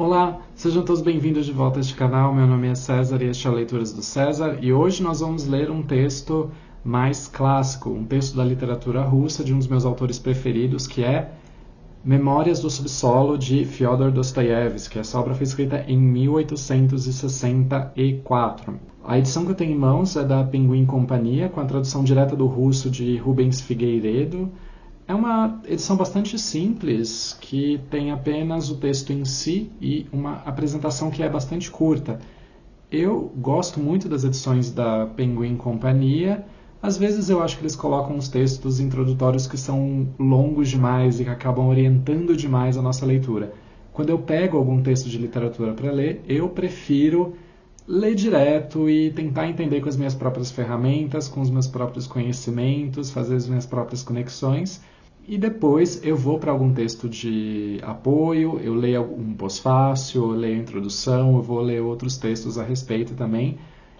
Olá, sejam todos bem-vindos de volta a este canal. Meu nome é César e este é o Leituras do César. E hoje nós vamos ler um texto mais clássico, um texto da literatura russa de um dos meus autores preferidos, que é Memórias do Subsolo, de Fyodor Dostoiévski. Essa obra foi escrita em 1864. A edição que eu tenho em mãos é da Penguin Companhia, com a tradução direta do russo de Rubens Figueiredo. É uma edição bastante simples, que tem apenas o texto em si e uma apresentação que é bastante curta. Eu gosto muito das edições da Penguin Companhia. Às vezes eu acho que eles colocam os textos introdutórios que são longos demais e que acabam orientando demais a nossa leitura. Quando eu pego algum texto de literatura para ler, eu prefiro ler direto e tentar entender com as minhas próprias ferramentas, com os meus próprios conhecimentos, fazer as minhas próprias conexões. E depois eu vou para algum texto de apoio, eu leio um pós-fácil, eu leio a introdução, eu vou ler outros textos a respeito também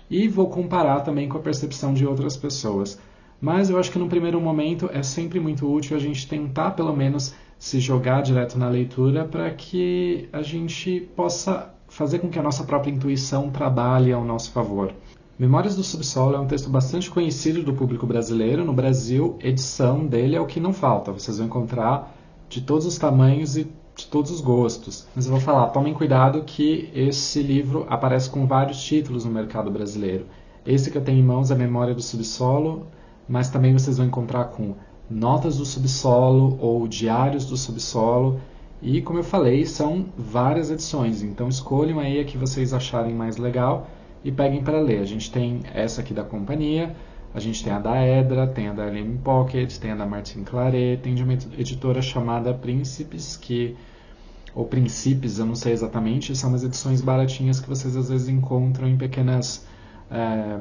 e vou comparar também com a percepção de outras pessoas. Mas eu acho que no primeiro momento é sempre muito útil a gente tentar pelo menos se jogar direto na leitura para que a gente possa fazer com que a nossa própria intuição trabalhe ao nosso favor. Memórias do Subsolo é um texto bastante conhecido do público brasileiro. No Brasil, edição dele é o que não falta. Vocês vão encontrar de todos os tamanhos e de todos os gostos. Mas eu vou falar, tomem cuidado que esse livro aparece com vários títulos no mercado brasileiro. Esse que eu tenho em mãos é Memória do Subsolo, mas também vocês vão encontrar com Notas do Subsolo ou Diários do Subsolo. E, como eu falei, são várias edições. Então escolham aí a que vocês acharem mais legal e peguem para ler. A gente tem essa aqui da companhia, a gente tem a da Edra, tem a da LM Pocket, tem a da Martin Claret, tem de uma editora chamada Príncipes, ou Príncipes, eu não sei exatamente, são umas edições baratinhas que vocês às vezes encontram em pequenas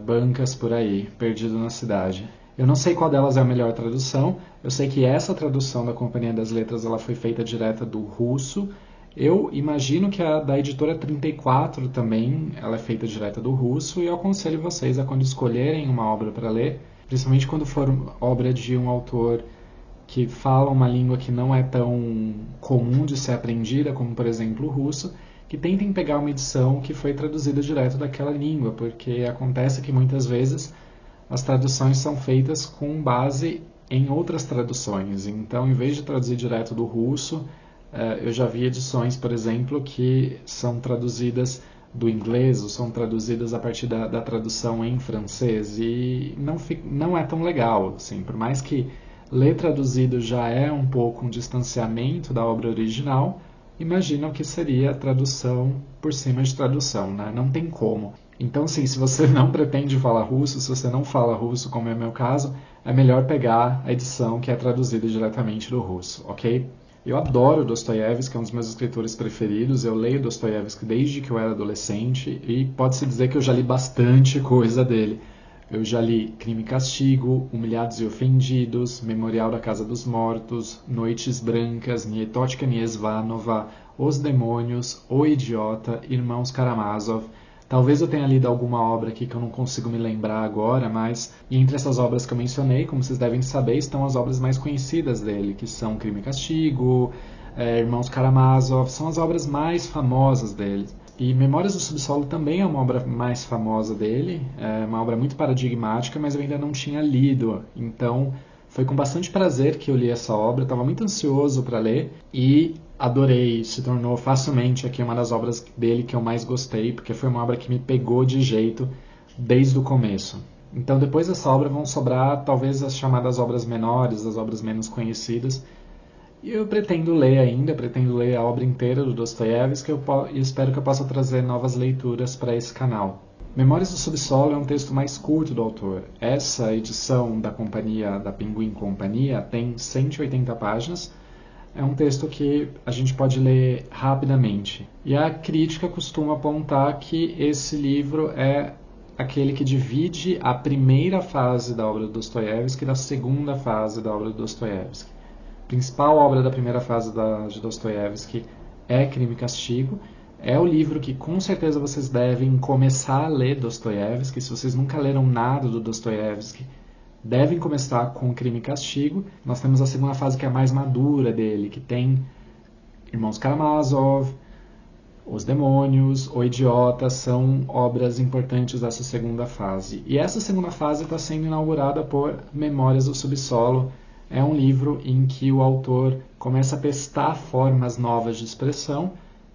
bancas por aí, perdido na cidade. Eu não sei qual delas é a melhor tradução, eu sei que essa tradução da Companhia das Letras ela foi feita direta do russo. Eu imagino que a da editora 34 também, ela é feita direta do russo, e eu aconselho vocês a quando escolherem uma obra para ler, principalmente quando for obra de um autor que fala uma língua que não é tão comum de ser aprendida, como por exemplo o russo, que tentem pegar uma edição que foi traduzida direto daquela língua, porque acontece que muitas vezes as traduções são feitas com base em outras traduções. Então, em vez de traduzir direto do russo, eu já vi edições, por exemplo, que são traduzidas do inglês ou são traduzidas a partir da tradução em francês e não é tão legal. Assim, por mais que ler traduzido já é um pouco um distanciamento da obra original, imaginam que seria tradução por cima de tradução, né? Não tem como. Então, sim, se você não pretende falar russo, se você não fala russo, como é o meu caso, é melhor pegar a edição que é traduzida diretamente do russo, ok? Eu adoro Dostoiévski, é um dos meus escritores preferidos. Eu leio Dostoiévski desde que eu era adolescente e pode-se dizer que eu já li bastante coisa dele. Eu já li Crime e Castigo, Humilhados e Ofendidos, Memorial da Casa dos Mortos, Noites Brancas, Nietochka Niesvanova, Os Demônios, O Idiota, Irmãos Karamazov. Talvez eu tenha lido alguma obra aqui que eu não consigo me lembrar agora, mas entre essas obras que eu mencionei, como vocês devem saber, estão as obras mais conhecidas dele, que são Crime e Castigo, Irmãos Karamazov, são as obras mais famosas dele. E Memórias do Subsolo também é uma obra mais famosa dele, é uma obra muito paradigmática, mas eu ainda não tinha lido, então foi com bastante prazer que eu li essa obra, eu estava muito ansioso para ler e adorei, se tornou facilmente aqui uma das obras dele que eu mais gostei, porque foi uma obra que me pegou de jeito desde o começo. Então depois dessa obra vão sobrar talvez as chamadas obras menores, as obras menos conhecidas, e eu pretendo ler ainda, pretendo ler a obra inteira do Dostoiévski e espero que eu possa trazer novas leituras para esse canal. Memórias do Subsolo é um texto mais curto do autor. Essa edição da Penguin Companhia tem 180 páginas. É um texto que a gente pode ler rapidamente. E a crítica costuma apontar que esse livro é aquele que divide a primeira fase da obra do Dostoiévski da segunda fase da obra do Dostoiévski. A principal obra da primeira fase de Dostoiévski é Crime e Castigo. É o livro que com certeza vocês devem começar a ler Dostoiévski. Se vocês nunca leram nada do Dostoiévski, devem começar com Crime e Castigo. Nós temos a segunda fase que é a mais madura dele, que tem Irmãos Karamazov, Os Demônios, O Idiota são obras importantes dessa segunda fase. E essa segunda fase está sendo inaugurada por Memórias do Subsolo. É um livro em que o autor começa a testar formas novas de expressão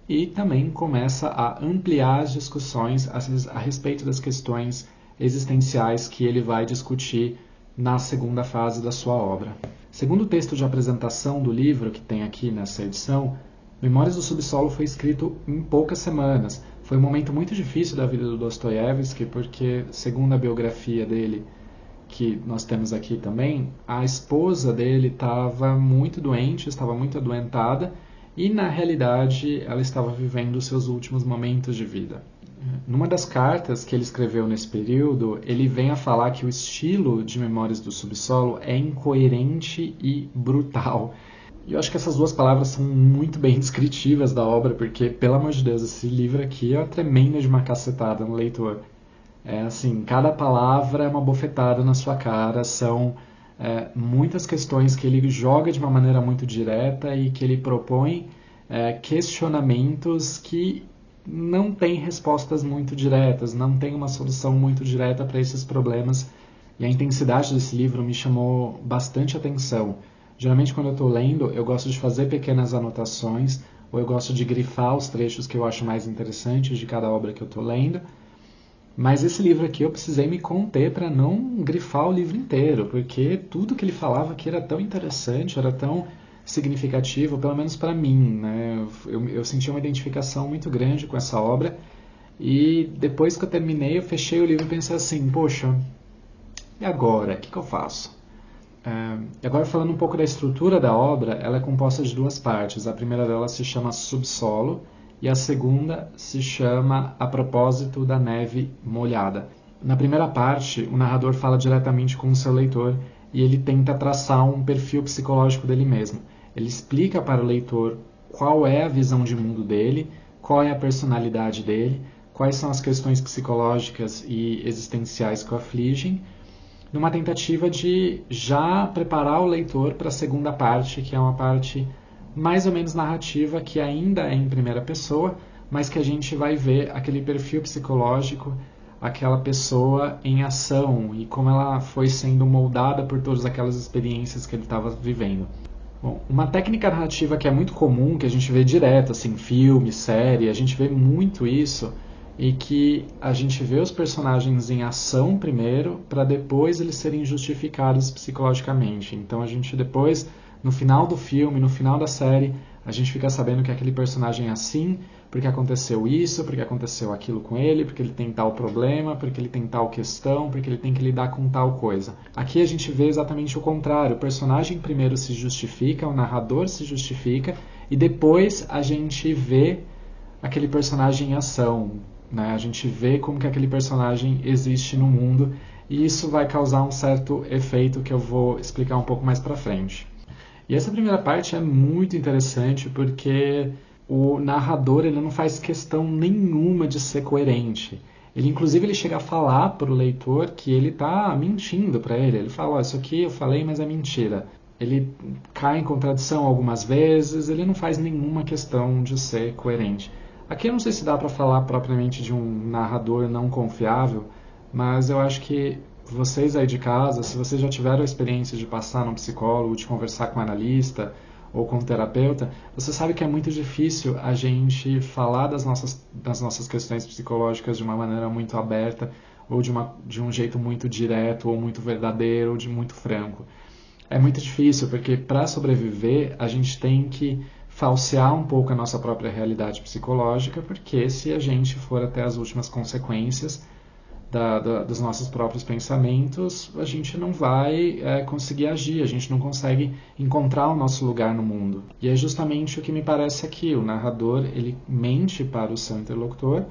e também começa a ampliar as discussões a respeito das questões existenciais que ele vai discutir na segunda fase da sua obra. Segundo o texto de apresentação do livro que tem aqui nessa edição, Memórias do Subsolo foi escrito em poucas semanas. Foi um momento muito difícil da vida do Dostoiévski, porque, segundo a biografia dele, que nós temos aqui também, a esposa dele estava muito doente, estava muito adoentada, e, na realidade, ela estava vivendo os seus últimos momentos de vida. Numa das cartas que ele escreveu nesse período, ele vem a falar que o estilo de Memórias do Subsolo é incoerente e brutal. E eu acho que essas duas palavras são muito bem descritivas da obra, porque, pelo amor de Deus, esse livro aqui é uma tremenda de uma cacetada no leitor. É assim, cada palavra é uma bofetada na sua cara, são muitas questões que ele joga de uma maneira muito direta e que ele propõe questionamentos que não têm respostas muito diretas, não tem uma solução muito direta para esses problemas. E a intensidade desse livro me chamou bastante atenção. Geralmente, quando eu estou lendo, eu gosto de fazer pequenas anotações, ou eu gosto de grifar os trechos que eu acho mais interessantes de cada obra que eu estou lendo. Mas esse livro aqui eu precisei me conter para não grifar o livro inteiro, porque tudo que ele falava aqui era tão interessante, era tão significativo, pelo menos para mim, né? Eu senti uma identificação muito grande com essa obra, e depois que eu terminei, eu fechei o livro e pensei assim, poxa, e agora? O que eu faço? E agora, falando um pouco da estrutura da obra, ela é composta de duas partes. A primeira delas se chama Subsolo e a segunda se chama A Propósito da Neve Molhada. Na primeira parte, o narrador fala diretamente com o seu leitor e ele tenta traçar um perfil psicológico dele mesmo. Ele explica para o leitor qual é a visão de mundo dele, qual é a personalidade dele, quais são as questões psicológicas e existenciais que o afligem, numa tentativa de já preparar o leitor para a segunda parte, que é uma parte mais ou menos narrativa, que ainda é em primeira pessoa, mas que a gente vai ver aquele perfil psicológico, aquela pessoa em ação e como ela foi sendo moldada por todas aquelas experiências que ele estava vivendo. Bom, uma técnica narrativa que é muito comum, que a gente vê direto, assim, filme, série, a gente vê muito isso, e que a gente vê os personagens em ação primeiro, para depois eles serem justificados psicologicamente. Então a gente depois, no final do filme, no final da série, a gente fica sabendo que aquele personagem é assim, porque aconteceu isso, porque aconteceu aquilo com ele, porque ele tem tal problema, porque ele tem tal questão, porque ele tem que lidar com tal coisa. Aqui a gente vê exatamente o contrário. O personagem primeiro se justifica, o narrador se justifica, e depois a gente vê aquele personagem em ação, né? A gente vê como que aquele personagem existe no mundo, e isso vai causar um certo efeito que eu vou explicar um pouco mais para frente. E essa primeira parte é muito interessante porque o narrador ele não faz questão nenhuma de ser coerente. Inclusive, ele chega a falar para o leitor que ele está mentindo para ele. Ele fala, isso aqui eu falei, mas é mentira. Ele cai em contradição algumas vezes, ele não faz nenhuma questão de ser coerente. Aqui eu não sei se dá para falar propriamente de um narrador não confiável, mas eu acho que vocês aí de casa, se vocês já tiveram a experiência de passar num psicólogo, de conversar com um analista ou com um terapeuta, você sabe que é muito difícil a gente falar das nossas questões psicológicas de uma maneira muito aberta, ou de um jeito muito direto, ou muito verdadeiro, ou de muito franco. É muito difícil, porque para sobreviver a gente tem que falsear um pouco a nossa própria realidade psicológica, porque se a gente for até as últimas consequências dos nossos próprios pensamentos, a gente não vai conseguir agir, a gente não consegue encontrar o nosso lugar no mundo. E é justamente o que me parece aqui. O narrador ele mente para o seu interlocutor,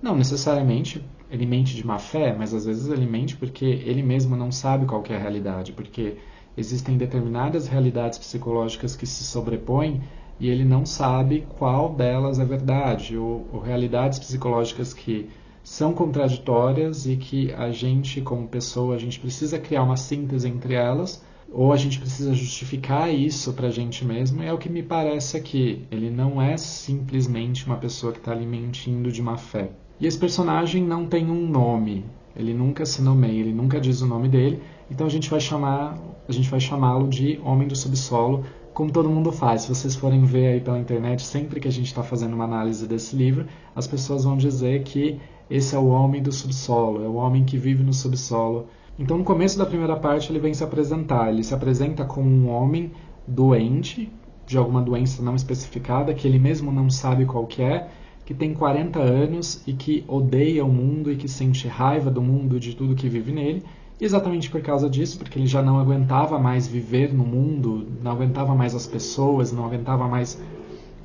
não necessariamente ele mente de má fé, mas às vezes ele mente porque ele mesmo não sabe qual que é a realidade, porque existem determinadas realidades psicológicas que se sobrepõem e ele não sabe qual delas é verdade, ou realidades psicológicas que são contraditórias e que a gente, como pessoa, a gente precisa criar uma síntese entre elas, ou a gente precisa justificar isso pra gente mesmo, e é o que me parece aqui. Ele não é simplesmente uma pessoa que está ali mentindo de má fé. E esse personagem não tem um nome, ele nunca se nomeia, ele nunca diz o nome dele, então a gente vai chamá-lo de Homem do Subsolo, como todo mundo faz. Se vocês forem ver aí pela internet, sempre que a gente está fazendo uma análise desse livro, as pessoas vão dizer que esse é o Homem do Subsolo, é o homem que vive no subsolo. Então, no começo da primeira parte, ele vem se apresentar. Ele se apresenta como um homem doente, de alguma doença não especificada, que ele mesmo não sabe qual que tem 40 anos e que odeia o mundo e que sente raiva do mundo, de tudo que vive nele. E exatamente por causa disso, porque ele já não aguentava mais viver no mundo, não aguentava mais as pessoas, não aguentava mais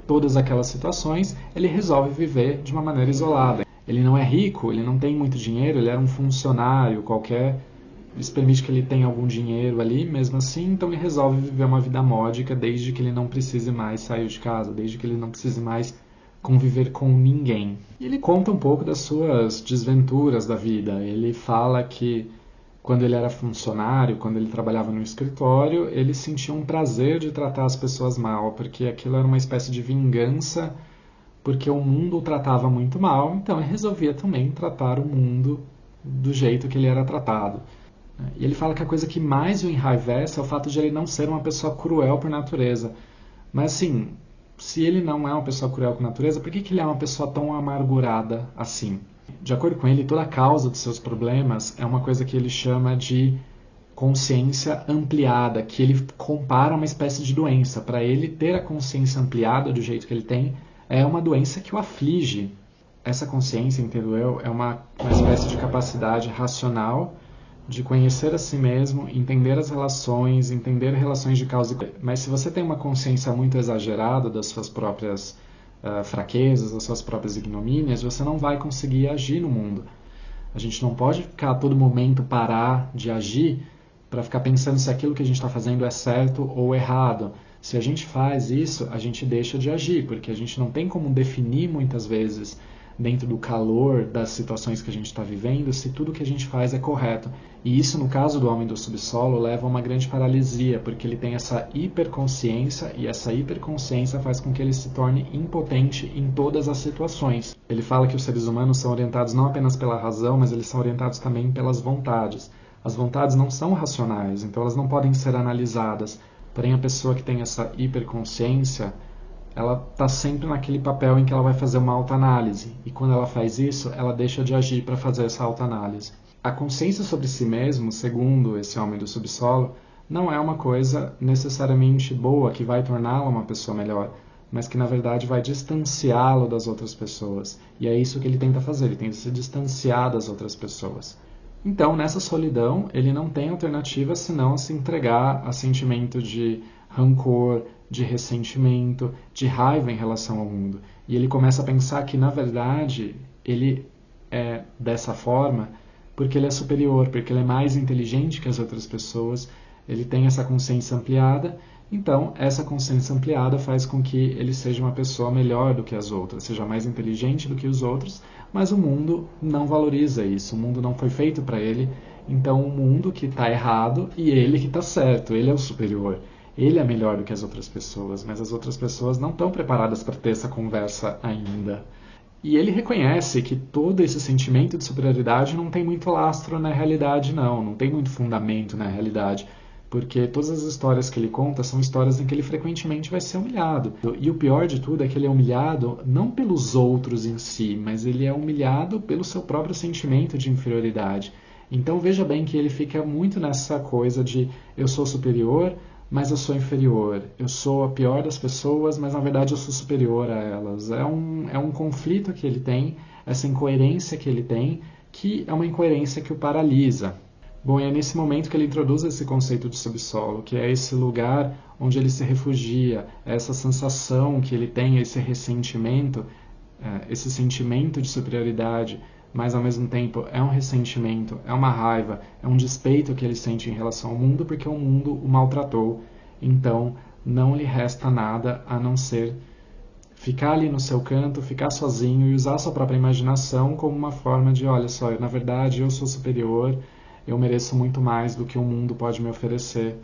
todas aquelas situações, ele resolve viver de uma maneira isolada. Ele não é rico, ele não tem muito dinheiro, ele era um funcionário qualquer. Isso permite que ele tenha algum dinheiro ali, mesmo assim, então ele resolve viver uma vida módica desde que ele não precise mais sair de casa, desde que ele não precise mais conviver com ninguém. E ele conta um pouco das suas desventuras da vida. Ele fala que quando ele era funcionário, quando ele trabalhava no escritório, ele sentia um prazer de tratar as pessoas mal, porque aquilo era uma espécie de vingança, porque o mundo o tratava muito mal, então ele resolvia também tratar o mundo do jeito que ele era tratado. E ele fala que a coisa que mais o enraivece é o fato de ele não ser uma pessoa cruel por natureza. Mas assim, se ele não é uma pessoa cruel por natureza, por que ele é uma pessoa tão amargurada assim? De acordo com ele, toda a causa dos seus problemas é uma coisa que ele chama de consciência ampliada, que ele compara a uma espécie de doença. Para ele, ter a consciência ampliada do jeito que ele tem é uma doença que o aflige. Essa consciência, entendo eu, é uma espécie de capacidade racional de conhecer a si mesmo, entender as relações, entender relações de causa e consequência. Mas se você tem uma consciência muito exagerada das suas próprias fraquezas, das suas próprias ignomínias, você não vai conseguir agir no mundo. A gente não pode ficar a todo momento parar de agir para ficar pensando se aquilo que a gente está fazendo é certo ou errado. Se a gente faz isso, a gente deixa de agir, porque a gente não tem como definir muitas vezes dentro do calor das situações que a gente está vivendo, se tudo que a gente faz é correto. E isso, no caso do Homem do Subsolo, leva a uma grande paralisia, porque ele tem essa hiperconsciência, e essa hiperconsciência faz com que ele se torne impotente em todas as situações. Ele fala que os seres humanos são orientados não apenas pela razão, mas eles são orientados também pelas vontades. As vontades não são racionais, então elas não podem ser analisadas. Porém, a pessoa que tem essa hiperconsciência, ela está sempre naquele papel em que ela vai fazer uma autoanálise. E quando ela faz isso, ela deixa de agir para fazer essa autoanálise. A consciência sobre si mesmo, segundo esse Homem do Subsolo, não é uma coisa necessariamente boa que vai torná-lo uma pessoa melhor, mas que na verdade vai distanciá-lo das outras pessoas. E é isso que ele tenta fazer, ele tenta se distanciar das outras pessoas. Então, nessa solidão, ele não tem alternativa senão se entregar a sentimento de rancor, de ressentimento, de raiva em relação ao mundo. E ele começa a pensar que, na verdade, ele é dessa forma porque ele é superior, porque ele é mais inteligente que as outras pessoas, ele tem essa consciência ampliada, então essa consciência ampliada faz com que ele seja uma pessoa melhor do que as outras, seja mais inteligente do que os outros, mas o mundo não valoriza isso, o mundo não foi feito para ele, então o mundo que está errado e ele que está certo, ele é o superior. Ele é melhor do que as outras pessoas, mas as outras pessoas não estão preparadas para ter essa conversa ainda. E ele reconhece que todo esse sentimento de superioridade não tem muito lastro na realidade, não tem muito fundamento na realidade, porque todas as histórias que ele conta são histórias em que ele frequentemente vai ser humilhado. E o pior de tudo é que ele é humilhado não pelos outros em si, mas ele é humilhado pelo seu próprio sentimento de inferioridade. Então veja bem que ele fica muito nessa coisa de eu sou superior, mas eu sou inferior. Eu sou a pior das pessoas, mas na verdade eu sou superior a elas. É um conflito que ele tem, essa incoerência que ele tem, que é uma incoerência que o paralisa. Bom, e é nesse momento que ele introduz esse conceito de subsolo, que é esse lugar onde ele se refugia, essa sensação que ele tem, esse ressentimento, esse sentimento de superioridade, mas ao mesmo tempo é um ressentimento, é uma raiva, é um despeito que ele sente em relação ao mundo porque o mundo o maltratou. Então não lhe resta nada a não ser ficar ali no seu canto, ficar sozinho e usar sua própria imaginação como uma forma de, olha só, na verdade eu sou superior, eu mereço muito mais do que o mundo pode me oferecer.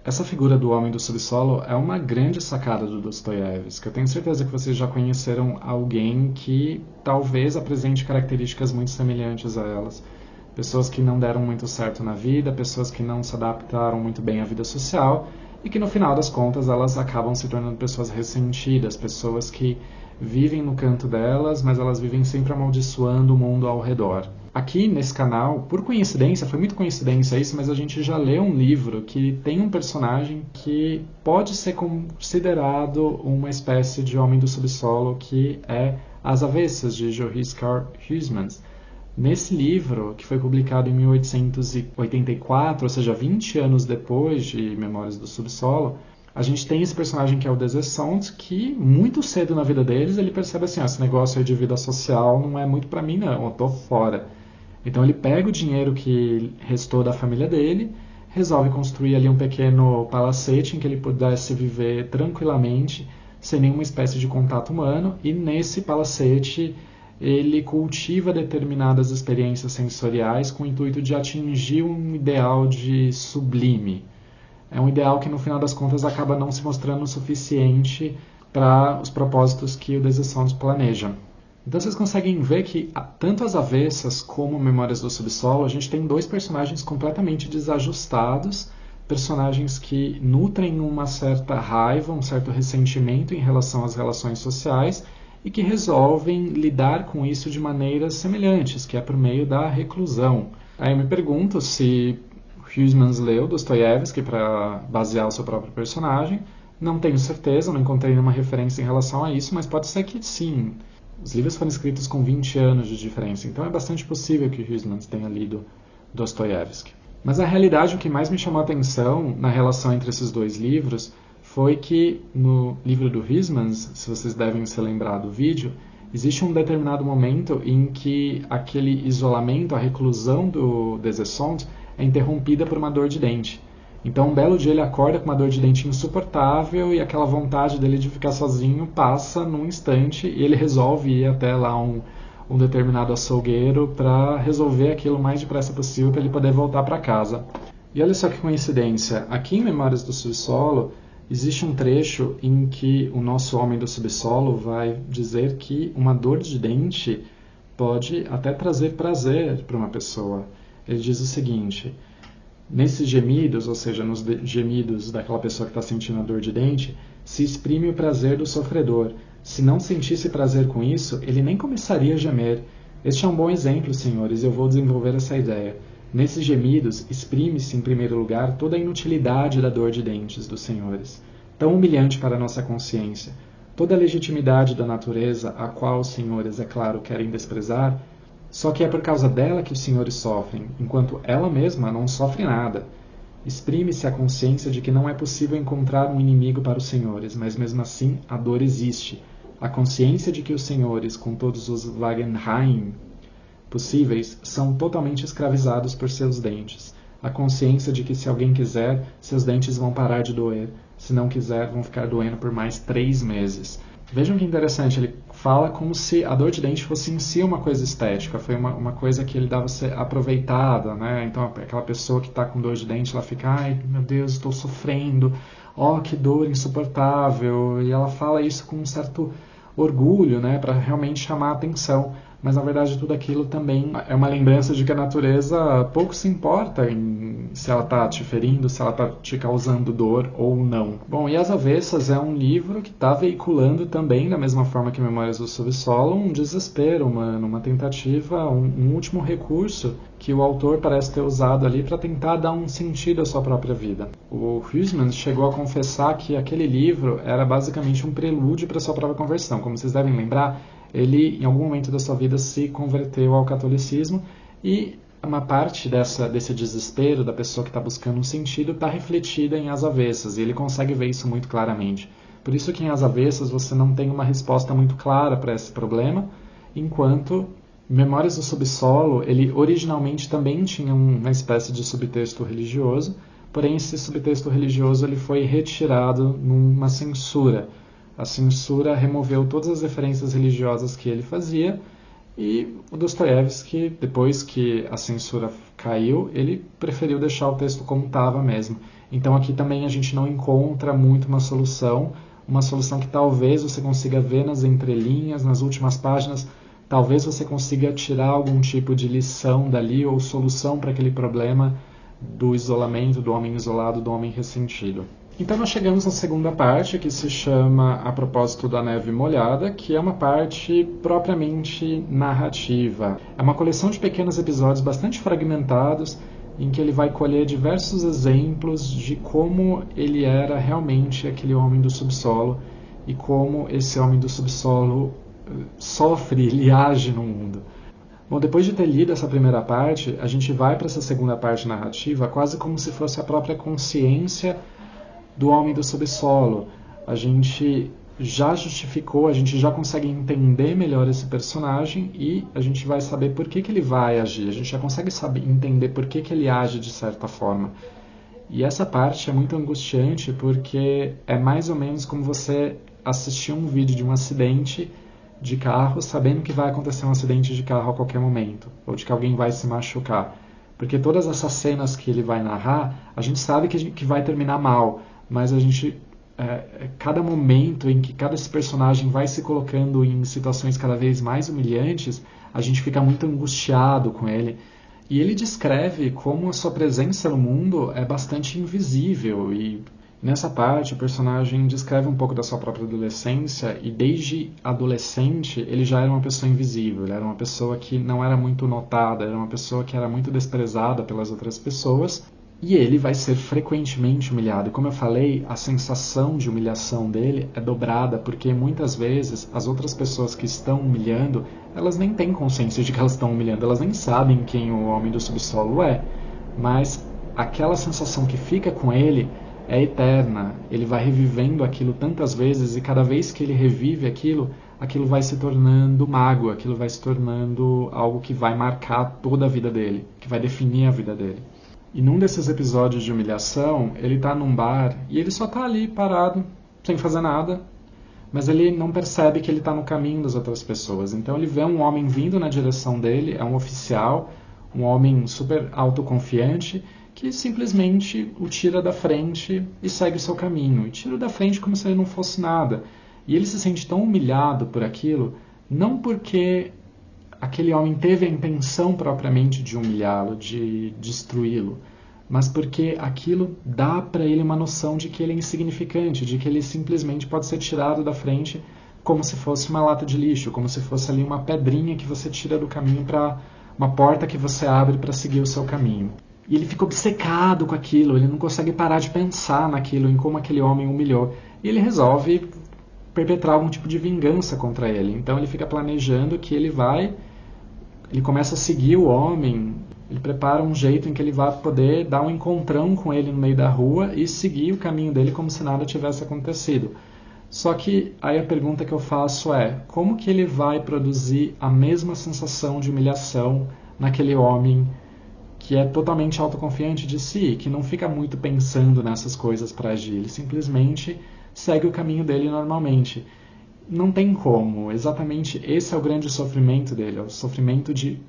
Essa figura do homem do subsolo é uma grande sacada do Dostoiévski. Eu tenho certeza que vocês já conheceram alguém que talvez apresente características muito semelhantes a elas. Pessoas que não deram muito certo na vida, pessoas que não se adaptaram muito bem à vida social e que no final das contas elas acabam se tornando pessoas ressentidas, pessoas que vivem no canto delas, mas elas vivem sempre amaldiçoando o mundo ao redor. Aqui nesse canal, por coincidência, foi muito coincidência isso, mas a gente já leu um livro que tem um personagem que pode ser considerado uma espécie de homem do subsolo, que é As Avessas, de Joris Carl Huysmans. Nesse livro, que foi publicado em 1884, ou seja, 20 anos depois de Memórias do Subsolo, a gente tem esse personagem que é o Desessont, que muito cedo na vida deles ele percebe assim, esse negócio aí de vida social não é muito pra mim não, eu tô fora. Então ele pega o dinheiro que restou da família dele, resolve construir ali um pequeno palacete em que ele pudesse viver tranquilamente, sem nenhuma espécie de contato humano, e nesse palacete ele cultiva determinadas experiências sensoriais com o intuito de atingir um ideal de sublime. É um ideal que no final das contas acaba não se mostrando o suficiente para os propósitos que o Desessont planeja. Então vocês conseguem ver que tanto As Avessas como Memórias do Subsolo, a gente tem dois personagens completamente desajustados, personagens que nutrem uma certa raiva, um certo ressentimento em relação às relações sociais e que resolvem lidar com isso de maneiras semelhantes, que é por meio da reclusão. Aí eu me pergunto se Huysmans leu Dostoiévski para basear o seu próprio personagem. Não tenho certeza, não encontrei nenhuma referência em relação a isso, mas pode ser que sim. Os livros foram escritos com 20 anos de diferença, então é bastante possível que Huysmans tenha lido Dostoiévski. Mas na realidade o que mais me chamou a atenção na relação entre esses dois livros foi que no livro do Huysmans, se vocês devem se lembrar do vídeo, existe um determinado momento em que aquele isolamento, a reclusão do Desessont é interrompida por uma dor de dente. Então, um belo dia ele acorda com uma dor de dente insuportável e aquela vontade dele de ficar sozinho passa num instante e ele resolve ir até lá um determinado açougueiro para resolver aquilo o mais depressa possível para ele poder voltar para casa. E olha só que coincidência, aqui em Memórias do Subsolo existe um trecho em que o nosso homem do subsolo vai dizer que uma dor de dente pode até trazer prazer para uma pessoa. Ele diz o seguinte: nesses gemidos, ou seja, nos gemidos daquela pessoa que está sentindo a dor de dente, se exprime o prazer do sofredor. Se não sentisse prazer com isso, ele nem começaria a gemer. Este é um bom exemplo, senhores, e eu vou desenvolver essa ideia. Nesses gemidos, exprime-se, em primeiro lugar, toda a inutilidade da dor de dentes dos senhores, tão humilhante para a nossa consciência. Toda a legitimidade da natureza, a qual os senhores, é claro, querem desprezar, só que é por causa dela que os senhores sofrem, enquanto ela mesma não sofre nada. Exprime-se a consciência de que não é possível encontrar um inimigo para os senhores, mas mesmo assim a dor existe. A consciência de que os senhores, com todos os Wagenheim possíveis, são totalmente escravizados por seus dentes. A consciência de que se alguém quiser, seus dentes vão parar de doer. Se não quiser, vão ficar doendo por mais 3 meses. Vejam que interessante, ele fala como se a dor de dente fosse em si uma coisa estética, foi uma coisa que ele dava ser aproveitada, né? Então aquela pessoa que está com dor de dente, ela fica, ai meu Deus, estou sofrendo, ó que dor insuportável, e ela fala isso com um certo orgulho, né, para realmente chamar a atenção. Mas na verdade tudo aquilo também é uma lembrança de que a natureza pouco se importa em se ela está te ferindo, se ela está te causando dor ou não. Bom, e As Avessas é um livro que está veiculando também, da mesma forma que Memórias do Subsolo, um desespero humano, uma tentativa, um último recurso que o autor parece ter usado ali para tentar dar um sentido à sua própria vida. O Huysmans chegou a confessar que aquele livro era basicamente um prelúdio para sua própria conversão. Como vocês devem lembrar, ele, em algum momento da sua vida, se converteu ao catolicismo e uma parte desse desespero da pessoa que está buscando um sentido está refletida em As Avessas, e ele consegue ver isso muito claramente. Por isso que em As Avessas você não tem uma resposta muito clara para esse problema, enquanto Memórias do Subsolo, ele originalmente também tinha uma espécie de subtexto religioso, porém esse subtexto religioso ele foi retirado numa censura. A censura removeu todas as referências religiosas que ele fazia E o Dostoiévski, depois que a censura caiu, ele preferiu deixar o texto como estava mesmo. Então aqui também a gente não encontra muito uma solução que talvez você consiga ver nas entrelinhas, nas últimas páginas, talvez você consiga tirar algum tipo de lição dali ou solução para aquele problema do isolamento, do homem isolado, do homem ressentido. Então nós chegamos na segunda parte, que se chama A Propósito da Neve Molhada, que é uma parte propriamente narrativa. É uma coleção de pequenos episódios bastante fragmentados, em que ele vai colher diversos exemplos de como ele era realmente aquele homem do subsolo e como esse homem do subsolo sofre, ele age no mundo. Bom, depois de ter lido essa primeira parte, a gente vai para essa segunda parte narrativa quase como se fosse a própria consciência do homem do subsolo. A gente já justificou, a gente já consegue entender melhor esse personagem e a gente vai saber por que ele vai agir. A gente já consegue entender por que ele age de certa forma. E essa parte é muito angustiante porque é mais ou menos como você assistir um vídeo de um acidente de carro sabendo que vai acontecer um acidente de carro a qualquer momento, ou de que alguém vai se machucar. Porque todas essas cenas que ele vai narrar, a gente sabe que vai terminar mal, mas a gente, cada momento em que cada esse personagem vai se colocando em situações cada vez mais humilhantes, a gente fica muito angustiado com ele. E ele descreve como a sua presença no mundo é bastante invisível. E nessa parte o personagem descreve um pouco da sua própria adolescência, e desde adolescente ele já era uma pessoa invisível, ele era uma pessoa que não era muito notada, era uma pessoa que era muito desprezada pelas outras pessoas. E ele vai ser frequentemente humilhado. E como eu falei, a sensação de humilhação dele é dobrada, porque muitas vezes as outras pessoas que estão humilhando, elas nem têm consciência de que elas estão humilhando, elas nem sabem quem o homem do subsolo é. Mas aquela sensação que fica com ele é eterna. Ele vai revivendo aquilo tantas vezes, e cada vez que ele revive aquilo, aquilo vai se tornando mágoa, aquilo vai se tornando algo que vai marcar toda a vida dele, que vai definir a vida dele. E num desses episódios de humilhação, ele está num bar e ele só está ali parado, sem fazer nada, mas ele não percebe que ele está no caminho das outras pessoas. Então ele vê um homem vindo na direção dele, é um oficial, um homem super autoconfiante, que simplesmente o tira da frente e segue o seu caminho. E tira da frente como se ele não fosse nada. E ele se sente tão humilhado por aquilo, não porque aquele homem teve a intenção propriamente de humilhá-lo, de destruí-lo, mas porque aquilo dá para ele uma noção de que ele é insignificante, de que ele simplesmente pode ser tirado da frente como se fosse uma lata de lixo, como se fosse ali uma pedrinha que você tira do caminho, para uma porta que você abre para seguir o seu caminho. E ele fica obcecado com aquilo, ele não consegue parar de pensar naquilo, em como aquele homem humilhou. E ele resolve perpetrar algum tipo de vingança contra ele. Então ele fica planejando que ele começa a seguir o homem, ele prepara um jeito em que ele vai poder dar um encontrão com ele no meio da rua e seguir o caminho dele como se nada tivesse acontecido. Só que aí a pergunta que eu faço é, como que ele vai produzir a mesma sensação de humilhação naquele homem que é totalmente autoconfiante de si, que não fica muito pensando nessas coisas para agir, ele simplesmente segue o caminho dele normalmente. Não tem como, exatamente esse é o grande sofrimento dele, é o sofrimento de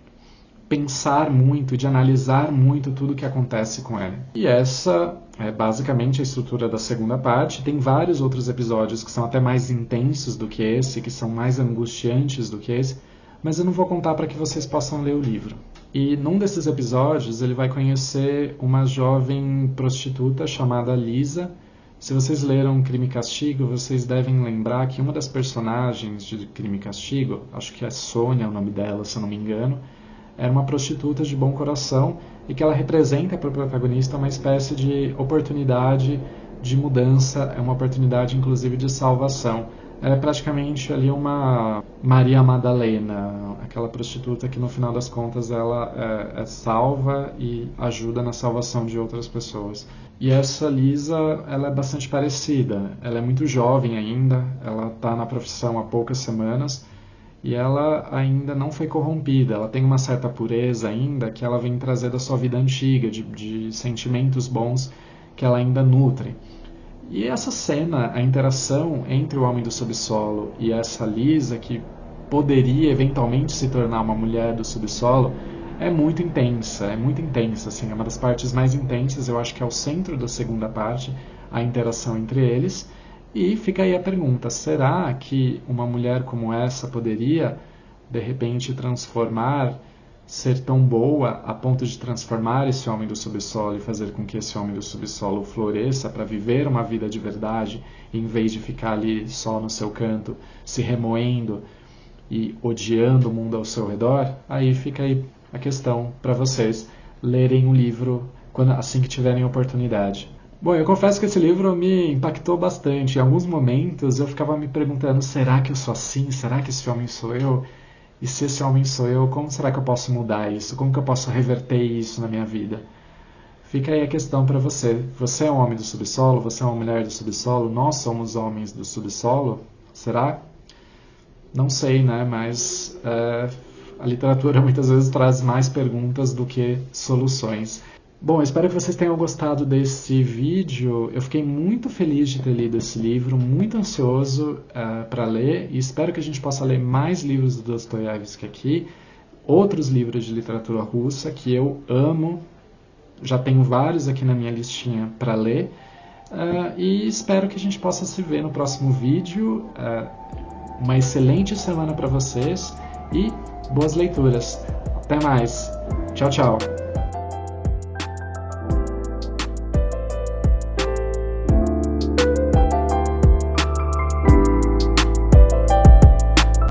pensar muito, de analisar muito tudo o que acontece com ele. E essa é basicamente a estrutura da segunda parte. Tem vários outros episódios que são até mais intensos do que esse, que são mais angustiantes do que esse, mas eu não vou contar para que vocês possam ler o livro. E num desses episódios ele vai conhecer uma jovem prostituta chamada Lisa. Se vocês leram Crime e Castigo, vocês devem lembrar que uma das personagens de Crime e Castigo, acho que é Sônia o nome dela, se eu não me engano, era uma prostituta de bom coração e que ela representa para o protagonista uma espécie de oportunidade de mudança, é uma oportunidade inclusive de salvação. Ela é praticamente ali uma Maria Madalena, aquela prostituta que no final das contas ela é salva e ajuda na salvação de outras pessoas. E essa Lisa, ela é bastante parecida, ela é muito jovem ainda, ela está na profissão há poucas semanas e ela ainda não foi corrompida, ela tem uma certa pureza ainda que ela vem trazer da sua vida antiga, de sentimentos bons que ela ainda nutre. E essa cena, a interação entre o homem do subsolo e essa Lisa, que poderia eventualmente se tornar uma mulher do subsolo é muito intensa, assim, é uma das partes mais intensas, eu acho que é o centro da segunda parte, a interação entre eles. E fica aí a pergunta, será que uma mulher como essa poderia, de repente, ser tão boa a ponto de transformar esse homem do subsolo e fazer com que esse homem do subsolo floresça para viver uma vida de verdade, em vez de ficar ali só no seu canto, se remoendo e odiando o mundo ao seu redor? Aí fica aí a questão para vocês lerem o livro assim que tiverem oportunidade. Bom, eu confesso que esse livro me impactou bastante. Em alguns momentos eu ficava me perguntando, será que eu sou assim? Será que esse homem sou eu? E se esse homem sou eu, como será que eu posso mudar isso? Como que eu posso reverter isso na minha vida? Fica aí a questão para você. Você é um homem do subsolo? Você é uma mulher do subsolo? Nós somos homens do subsolo? Será? Não sei, né? Mas a literatura muitas vezes traz mais perguntas do que soluções. Bom, espero que vocês tenham gostado desse vídeo. Eu fiquei muito feliz de ter lido esse livro, muito ansioso para ler, e espero que a gente possa ler mais livros do Dostoiévski aqui, outros livros de literatura russa que eu amo, já tenho vários aqui na minha listinha para ler, e espero que a gente possa se ver no próximo vídeo. Uma excelente semana para vocês e boas leituras. Até mais. Tchau, tchau.